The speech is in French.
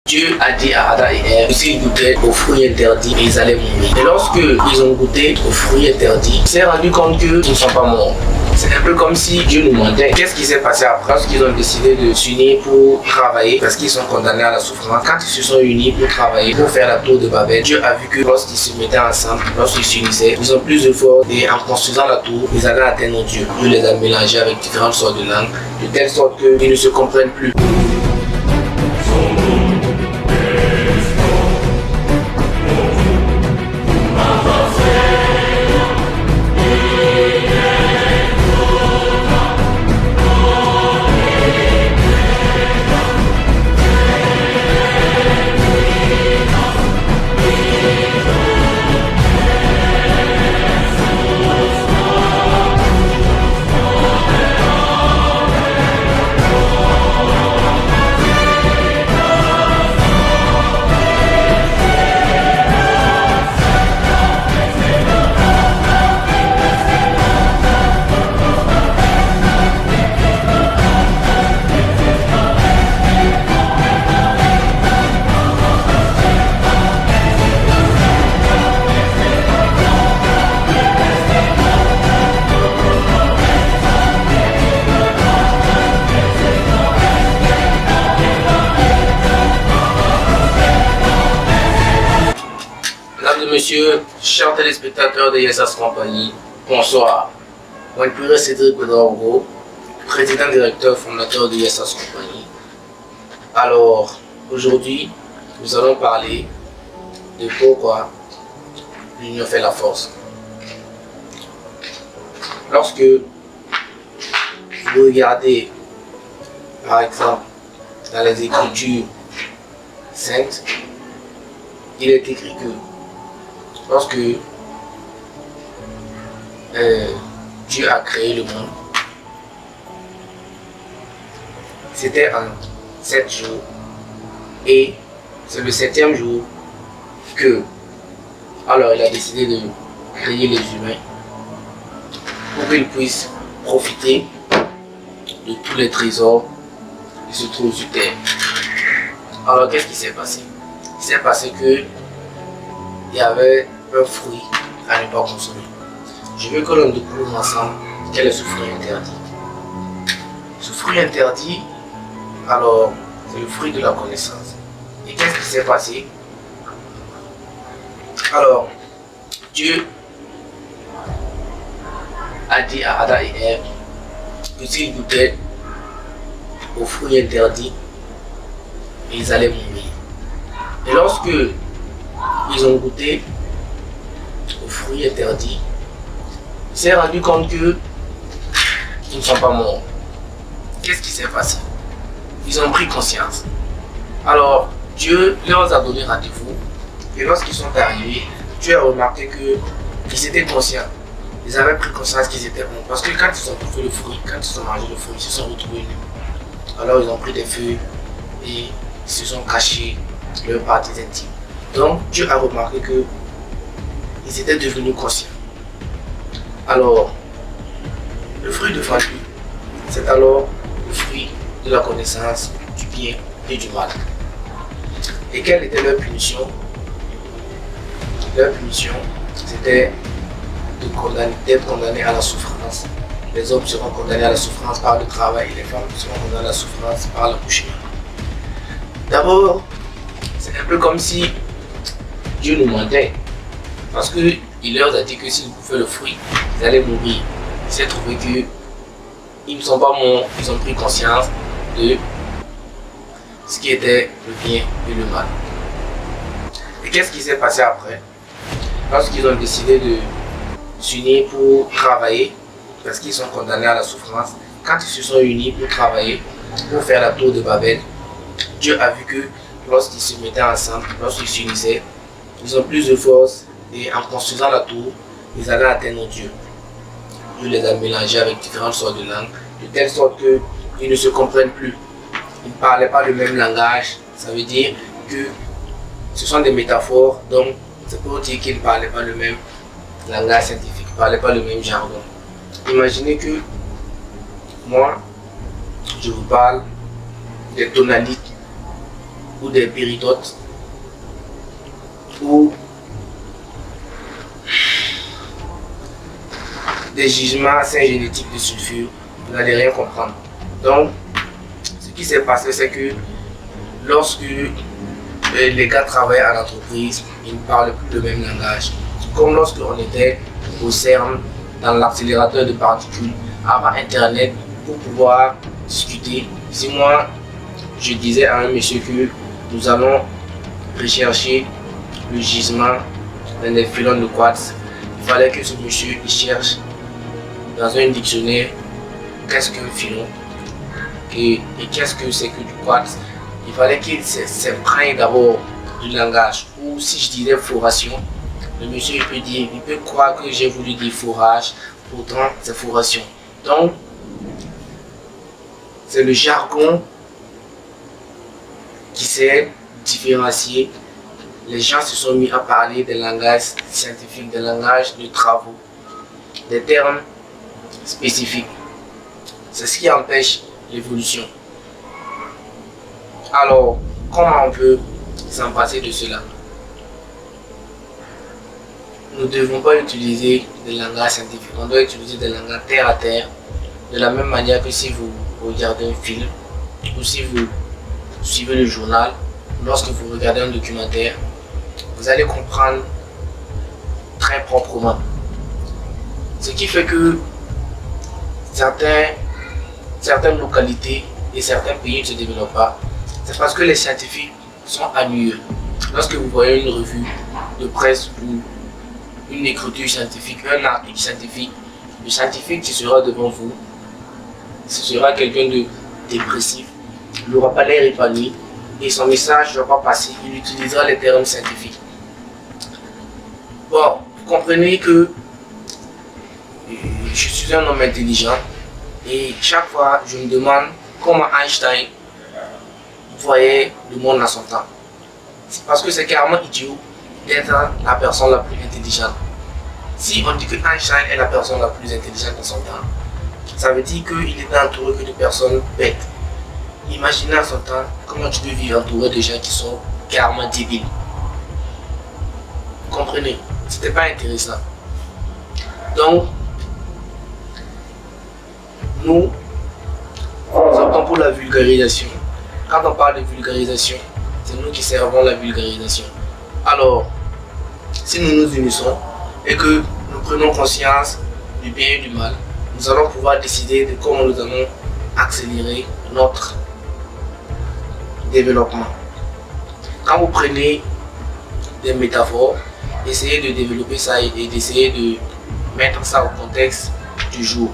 Dieu a dit à Adam et Ève que s'ils goûtaient aux fruits interdits, ils allaient mourir. Et lorsque ils ont goûté aux fruits interdits, ils s'est rendu compte qu'ils ne sont pas morts. C'est un peu comme si Dieu nous mentait. Qu'est-ce qui s'est passé après? Lorsqu'ils ont décidé de s'unir pour travailler, parce qu'ils sont condamnés à la souffrance, quand ils se sont unis pour travailler, pour faire la tour de Babel, Dieu a vu que lorsqu'ils se mettaient ensemble, lorsqu'ils s'unissaient, ils ont plus de force et en construisant la tour, ils allaient atteindre Dieu. Dieu les a mélangés avec différentes sortes de langues, de telle sorte qu'ils ne se comprennent plus. Monsieur, chers téléspectateurs de Yessas Compagnie, bonsoir. Moi, le Cédric Godorgo, président directeur fondateur de Yessas Compagnie. Alors, aujourd'hui, nous allons parler de pourquoi l'union fait la force. Lorsque vous regardez, par exemple, dans les Écritures saintes, il est écrit que lorsque Dieu a créé le monde, c'était en 7 jours et c'est le 7e jour que alors il a décidé de créer les humains pour qu'ils puissent profiter de tous les trésors qui se trouvent sur terre. Alors qu'est-ce qui s'est passé? Il s'est passé que il y avait un fruit à ne pas consommer. Je veux que l'on découvre ensemble quel est ce fruit interdit. Ce fruit interdit, alors, c'est le fruit de la connaissance. Et qu'est-ce qui s'est passé? Alors, Dieu a dit à Adam et Ève que s'ils goûtaient aux fruits interdits, ils allaient mourir. Et lorsque ils ont goûté aux fruits interdits, ils s'est rendu compte qu'ils ne sont pas morts. Qu'est-ce qui s'est passé? Ils ont pris conscience. Alors, Dieu leur a donné rendez-vous. Et lorsqu'ils sont arrivés, Dieu a remarqué qu'ils étaient conscients. Ils avaient pris conscience qu'ils étaient bons. Parce que quand ils ont trouvé le fruit, quand ils ont mangé le fruit, ils se sont retrouvés nus. Alors, ils ont pris des feuilles et ils se sont cachés leurs parties intimes. Donc Dieu a remarqué qu'ils étaient devenus conscients. Alors, le fruit de Fatu, c'est alors le fruit de la connaissance du bien et du mal. Et quelle était leur punition? Leur punition, c'était d'être condamnés à la souffrance. Les hommes seront condamnés à la souffrance par le travail, les femmes seront condamnées à la souffrance par l'accouchement. D'abord, c'est un peu comme si Dieu nous mentait, parce qu'il leur a dit que s'ils bouffaient le fruit, ils allaient mourir. Il s'est trouvé qu'ils ne sont pas morts, ils ont pris conscience de ce qui était le bien et le mal. Et qu'est-ce qui s'est passé après? Lorsqu'ils ont décidé de s'unir pour travailler, parce qu'ils sont condamnés à la souffrance, quand ils se sont unis pour travailler, pour faire la tour de Babel, Dieu a vu que lorsqu'ils se mettaient ensemble, lorsqu'ils s'unissaient, ils ont plus de force et en construisant la tour, ils allaient atteindre Dieu. Dieu les a mélangés avec différentes sortes de langues, de telle sorte qu'ils ne se comprennent plus. Ils ne parlaient pas le même langage, ça veut dire que ce sont des métaphores, donc c'est pour dire qu'ils ne parlaient pas le même langage scientifique, ils ne parlaient pas le même jargon. Imaginez que moi, je vous parle des tonalites ou des péridotes ou des gisements syngénétiques de sulfure, vous n'allez rien comprendre. Donc, ce qui s'est passé, c'est que lorsque les gars travaillent à l'entreprise, ils ne parlent plus le même langage. Comme lorsque on était au CERN, dans l'accélérateur de particules, avant Internet, pour pouvoir discuter. Si moi, je disais à un monsieur que nous allons rechercher le gisement dans des filons de quartz, il fallait que ce monsieur il cherche dans un dictionnaire qu'est-ce qu'un filon et qu'est-ce que c'est que du quartz. Il fallait qu'il s'imprègne d'abord du langage. Ou si je disais foration, le monsieur il peut croire que j'ai voulu dire forage, pourtant c'est foration. Donc, c'est le jargon qui s'est différencié. Les gens se sont mis à parler des langages scientifiques, des langages de travaux, des termes spécifiques. C'est ce qui empêche l'évolution. Alors, comment on peut s'en passer de cela? Nous ne devons pas utiliser des langages scientifiques, on doit utiliser des langages terre à terre, de la même manière que si vous regardez un film ou si vous suivez le journal, lorsque vous regardez un documentaire, vous allez comprendre très proprement. Ce qui fait que certaines localités et certains pays ne se développent pas, c'est parce que les scientifiques sont ennuyeux. Lorsque vous voyez une revue de presse ou une écriture scientifique, un article scientifique, le scientifique qui sera devant vous, ce sera quelqu'un de dépressif, il n'aura pas l'air épanoui et son message ne va pas passer, il utilisera les termes scientifiques. Bon, vous comprenez que je suis un homme intelligent et chaque fois je me demande comment Einstein voyait le monde dans son temps. C'est parce que c'est carrément idiot d'être la personne la plus intelligente. Si on dit que Einstein est la personne la plus intelligente dans son temps, ça veut dire qu'il était entouré que de personnes bêtes. Imaginez à son temps comment tu peux vivre entouré de gens qui sont carrément débiles. Vous comprenez? C'était pas intéressant. Donc, nous optons pour la vulgarisation. Quand on parle de vulgarisation, c'est nous qui servons la vulgarisation. Alors, si nous nous unissons et que nous prenons conscience du bien et du mal, nous allons pouvoir décider de comment nous allons accélérer notre développement. Quand vous prenez des métaphores, essayez de développer ça et d'essayer de mettre ça au contexte du jour.